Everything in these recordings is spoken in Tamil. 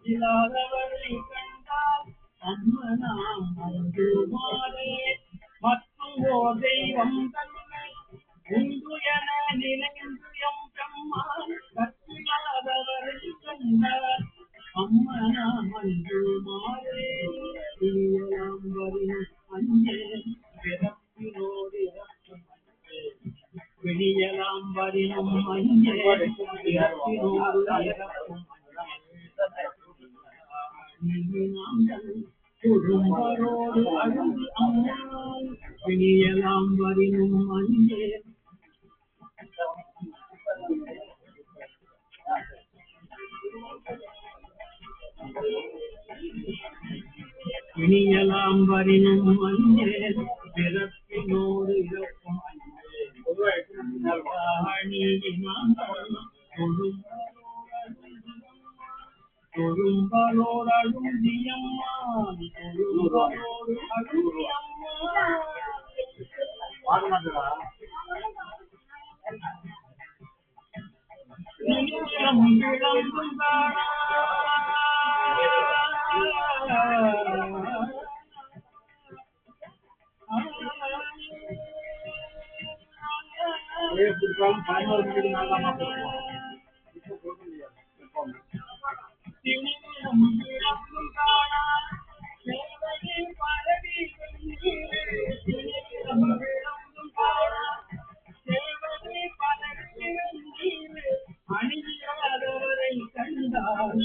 இல்லாதவரை கண்டால் அம்மனாம் அன்புமாறே மற்றும் ஓர் தெய்வம் தன்னை உண்டு என நினைந்து எம் பெம்மான் கற்பில்லாதவரை கண்டால் அம்மனாம் அன்புமாறே இயலாம் வரும் அஞ்சே பிறப்பினோடு இறக்கும் அஞ்சே வெளியலாம் வரினும் அஞ்சே பிறப்பினோடு இறக்கும் குடும்பரோடு அழுது அம்மாள் வெளியலாம் வரினும் அஞ்சே இனியலாம் வரினும் அஞ்சே பிறப்பினோடு இறக்கும் தொழும்பரோடு அழுந்தியம்மான் தொழும்பரோடு அழுந்தியம்மான் விளம்பும் தானா அணியாதவரை கண்டால்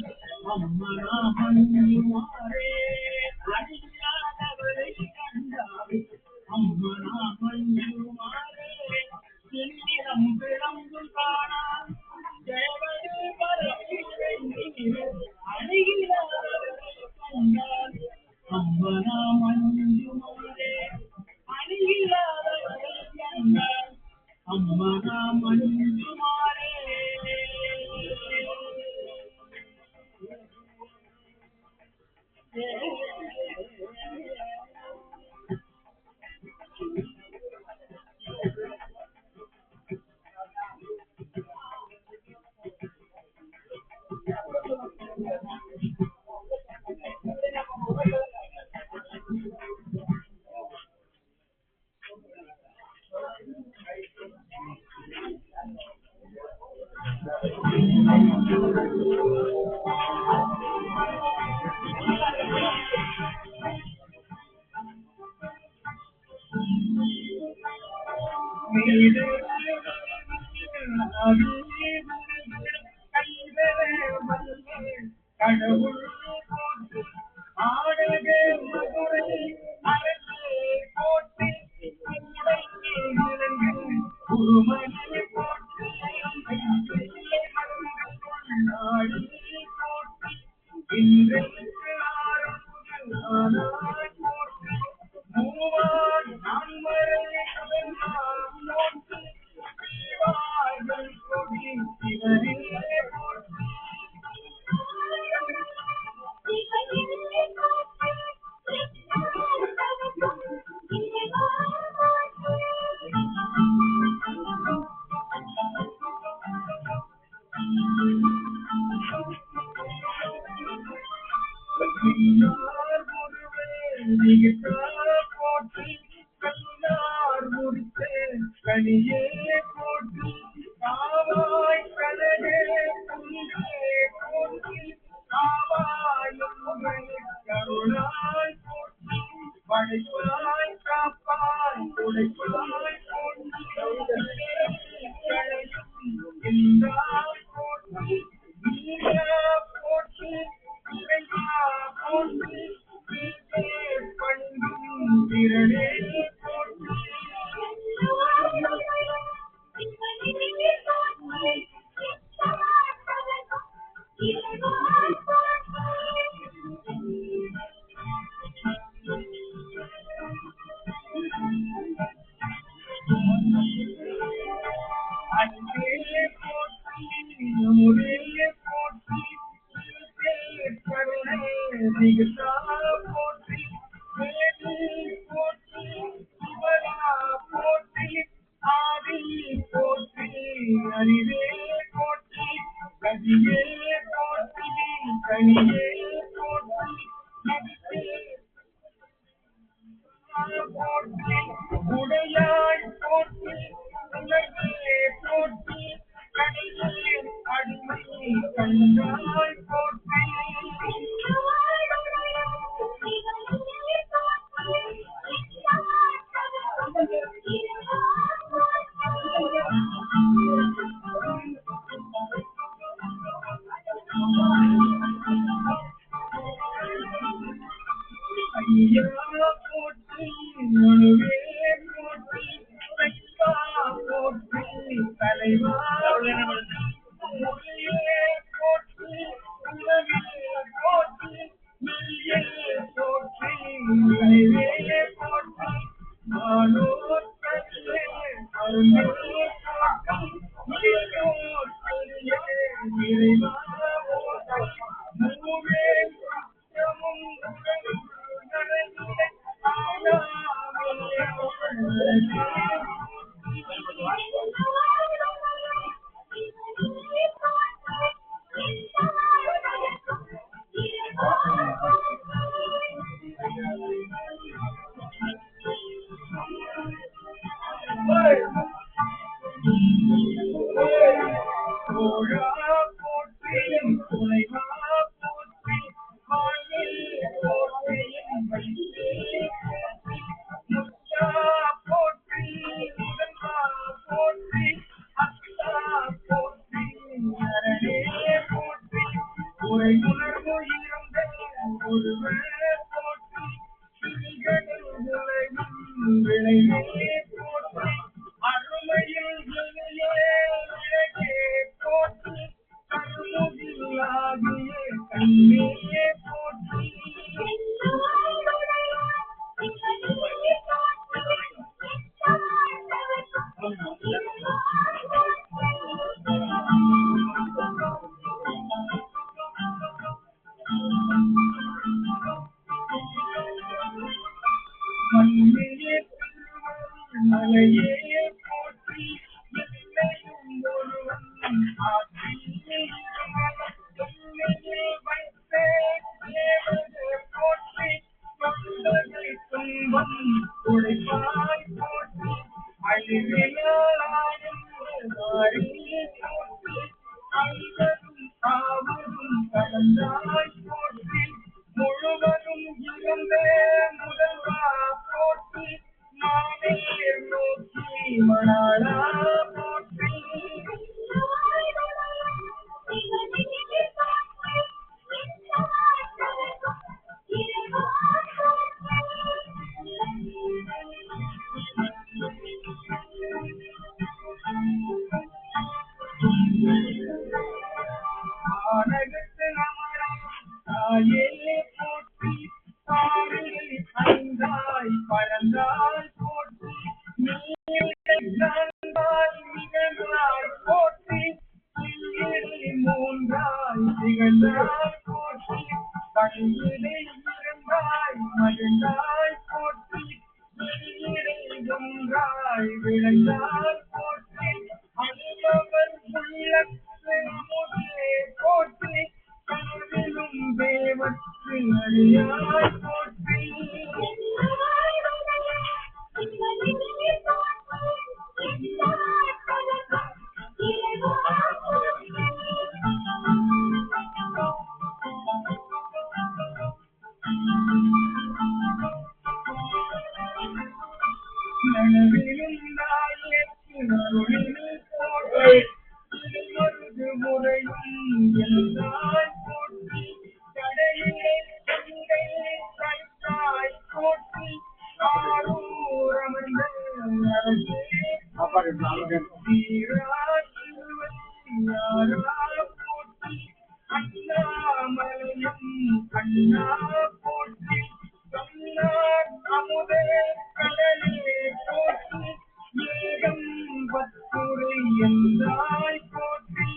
அம்மனா மஞ்சுமாரே அணியாதவரை கண்டால் அம்மனா மஞ்சுமாரே சின்னிடம் விளம்பும் காணால் தேவரே பரவிரை நீரே அணியாதவரை கண்டால் அம்மனா மஞ்சுமாரே அணியாதவரை கண்டால் அம்மனா மஞ்சுமாரே கடவுள் போட்டு ஆடகே மதுரை அரசே போட்டு குருமணி போட்டு நாடி போட்டு இன்றைக்கு ஆரம்பு போட்டு மூவார் நான்மறை போட்டு சிவார்கள் கொடி சிவரே போட்டு போட்டு கண்ணார் முடித்து கனியே போட்டு காவாய் கனகே புனிதே போட்டு காவாய் கருணாய் போட்டு படைப்பாய் காப்பாய் உடைப்பாய் போட்டு என்றாய் போட்டு போட்டு போட்டு பண்பும் திரளே போட்டு அன்பே போற்றி நூறே போற்றி கருணை மிகுதா போற்றி வேதி போற்றி சிவரா போற்றி ஆதி போற்றி அறிவே போற்றி கதியே போற்றி கனியே போற்றி போற்றி உடையாய் போற்றி உலகே போற்றி கடையே அடிமை கண்டாய் போற்றி ஐயா போற்றி மனுவே போற்றி தைவா போற்றி தலைவா மொழியே போற்றி உலகே போற்றி நீயே போற்றி தலைவே போற்றி மானோர் கல்லே அருளே போற்றி நீயோர் கல்லே நிறைவா போற்றி மூவே சத்தியமும் தோழா போற்றி துணைவா போற்றி மாயே போற்றி வைத்தே போற்றி முத்தா போற்றி முதல்வா போற்றி அத்தா போற்றி அரணே போற்றி உரை உணர்வு இருந்த ஒருவர் போற்றி திங்களில் உலகின் விளைவே போற்றி அருமையில் இனியே விளக்கே போற்றி கருமுகிலாகிய கண்ணே போற்றி மண்ணிலே மலையே போற்றி எல்லையும் ஒருவன் ஆற்றியே வைத்தே தேவதே போற்றி தொண்டரை துன்பம் உழைப்பாய் போற்றி அழிவிலாயும் போற்றி ஐவரும் ஆவரும் கலந்தாய் போற்றி முழுவதும் இருந்தே முதல்வா போற்றி மானேர் நோக்கி மணாளா போற்றி ஆனகத்து நமரா தாயே போற்றி பாரில் ஐந்தாய் பறந்தாய் போற்றி நீண்டாய் மிகழ்ந்தாய் போற்றி மூன்றாய் திகழ்ந்தாய் போற்றி பணியிலே இருந்தாய் மகிழ்ந்தாய் போற்றி ஒன்றாய் விளைந்தாய் போற்றி அன்பவர் உள்ளத்து முதலே போற்றி கனவிலும் தேவத்து அறியாய் போற்றி நனவிலும் நாயே அருளில் போற்றி திருமருது முறையும் எல்லாய் போற்றி கடையிலே கங்கை கைத்தாய் போற்றி ஆரூர் அமர்ந்த அரசே போற்றி அண்ணாமலையும் அண்ணா போற்றி கண்ணார் அமுதே கடலே போற்றி ஏகம் பத்துரை என்றாய் போற்றி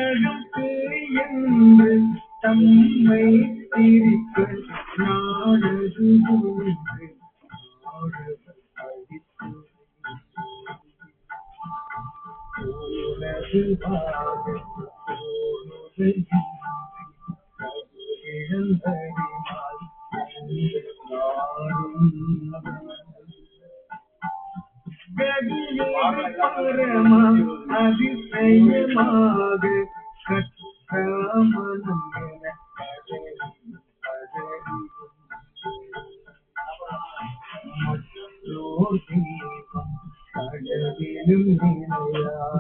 உலகத்து என்று தம்மை பிரிக்க நாடது ஒன்று அழித்து உலகுவாக இழந்தறிவால் பரமா அதிசயமாக கற்றமனம் என மற்றோர் தெய்வம் கடவிலும் நிலையாரொருவரக்கூறும்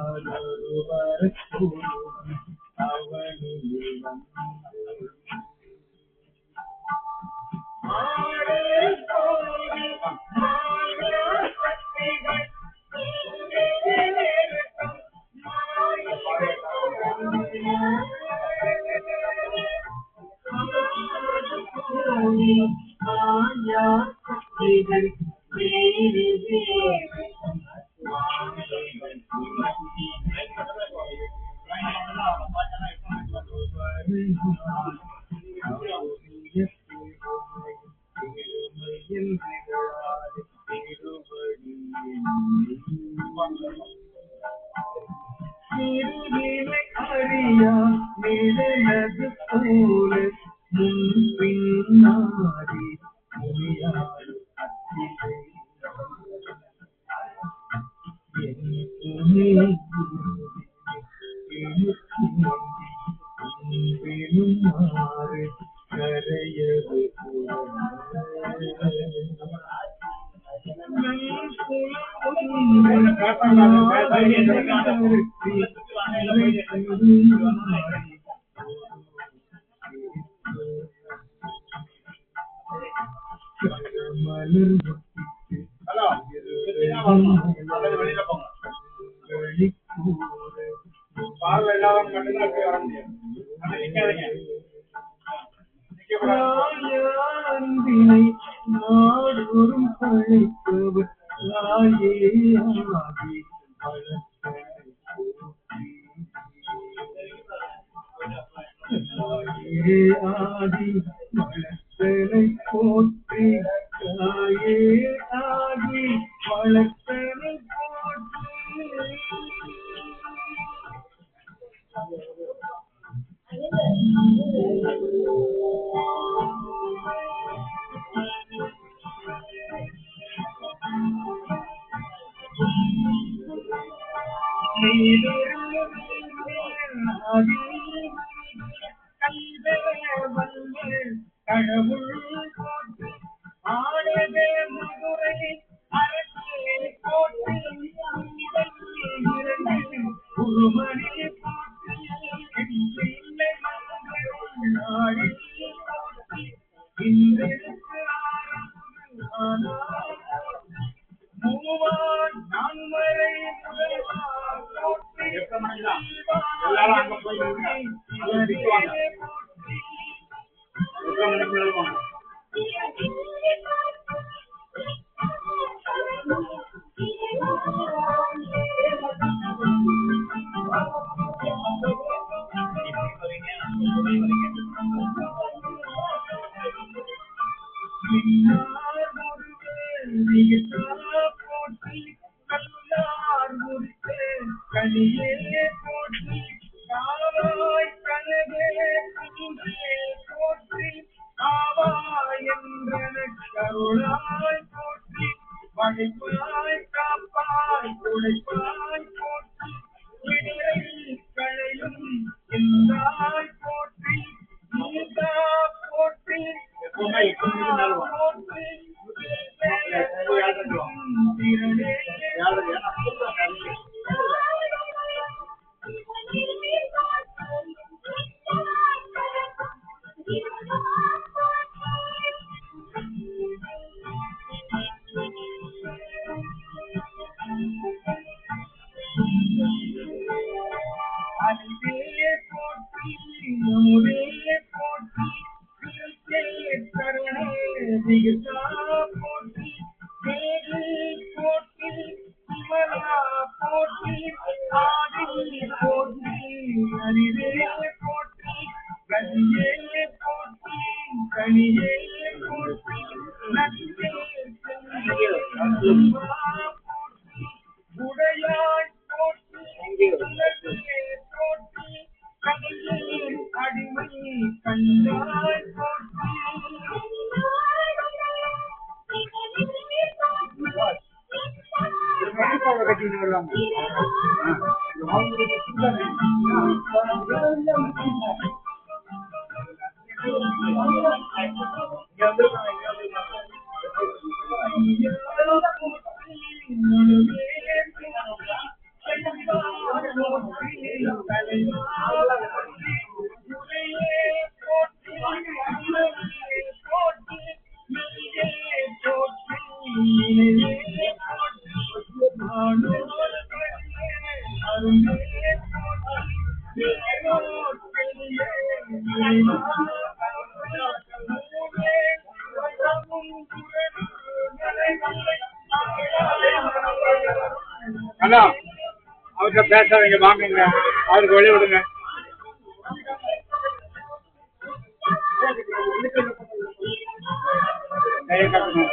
அவனிடம் அறியா நிழலது போல முன்பின்னாடி மொழியாடு அத்திசை மாறு கரையது அன்பினை நாடொரும் பழைப்பவர் ஆகி ஆதி வளர்த்தலை போற்றி தாயே ஆதி வளர்த்தலை போற்றி கடவுள் போற்றி ஆடவே மதுரை அரசே போற்றி குருமணி போற்றி நாடி போற்றி இன்றைக்கு மூவான் நான்மறை முதல்வார் போற்றி எல்லாரும் அங்க போய் போற்றி கல்லார் முறித்து கனியே போற்றி காவாய் கனவே குன்றே போற்றி ஆவாய் என்றன கருளாய் போற்றி படைப்பாய் காப்பாய் உழைப்பாய் போற்றி விடை களையும் என்றாய் போற்றி நீதா போற்றி போற்றி அன்பே போற்றி நமுதே போற்றி கருணே திகழா போற்றி தேவி போற்றி விமலா போற்றி ஆதி போற்றி அறிவே போற்றி கனியே போற்றி கனியே போற்றி நன்றே போற்றி உடையாய் போற்றி உலகே போற்றி கனியே அடிமை கண்டாய் போற்றி அண்ணா அவர்கிட்ட பேசாதீங்க, வாங்குங்க, அவருக்கு வழி விடுங்க. கையை கட்டணும்.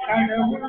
கடவுள்